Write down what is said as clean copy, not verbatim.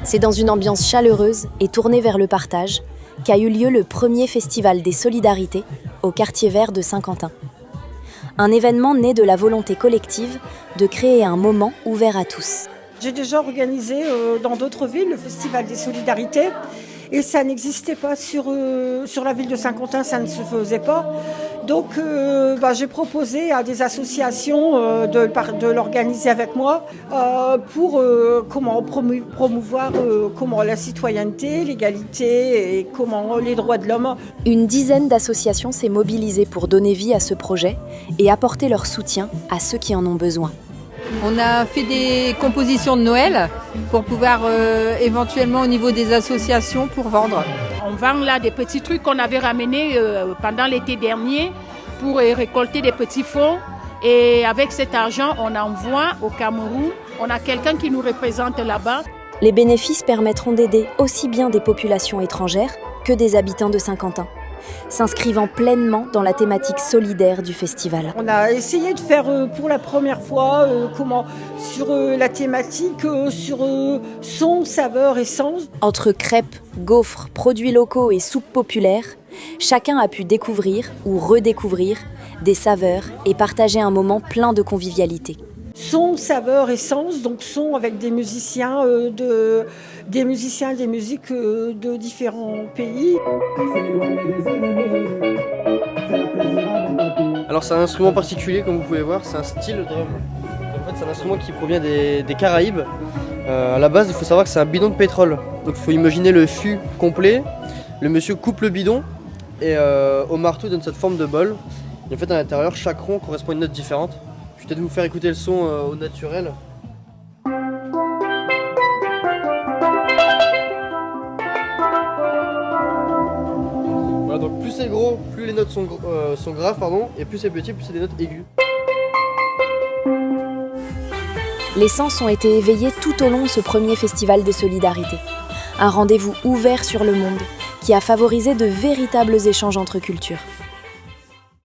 C'est dans une ambiance chaleureuse et tournée vers le partage qu'a eu lieu le premier festival des solidarités au quartier vert de Saint-Quentin. Un événement né de la volonté collective de créer un moment ouvert à tous. J'ai déjà organisé dans d'autres villes le festival des solidarités et ça n'existait pas sur la ville de Saint-Quentin, ça ne se faisait pas. Donc j'ai proposé à des associations de l'organiser avec moi pour promouvoir la citoyenneté, l'égalité et les droits de l'homme. Une dizaine d'associations s'est mobilisée pour donner vie à ce projet et apporter leur soutien à ceux qui en ont besoin. On a fait des compositions de Noël pour pouvoir éventuellement au niveau des associations pour vendre. On vend là des petits trucs qu'on avait ramenés pendant l'été dernier pour récolter des petits fonds. Et avec cet argent, on envoie au Cameroun. On a quelqu'un qui nous représente là-bas. Les bénéfices permettront d'aider aussi bien des populations étrangères que des habitants de Saint-Quentin, s'inscrivant pleinement dans la thématique solidaire du festival. On a essayé de faire pour la première fois sur la thématique sur son, saveur et sens. Entre crêpes, gaufres, produits locaux et soupes populaires, chacun a pu découvrir ou redécouvrir des saveurs et partager un moment plein de convivialité. Son, saveur et sens, donc son avec des musiciens, des musiques de différents pays. Alors c'est un instrument particulier comme vous pouvez voir, c'est un style drum. En fait c'est un instrument qui provient des Caraïbes. À la base il faut savoir que c'est un bidon de pétrole. Donc il faut imaginer le fût complet, le monsieur coupe le bidon et au marteau donne cette forme de bol. Et en fait à l'intérieur chaque rond correspond à une note différente. Je vais peut-être vous faire écouter le son au naturel. Voilà, donc plus c'est gros, plus les notes sont graves, et plus c'est petit, plus c'est des notes aiguës. Les sens ont été éveillés tout au long de ce premier festival des solidarités. Un rendez-vous ouvert sur le monde qui a favorisé de véritables échanges entre cultures.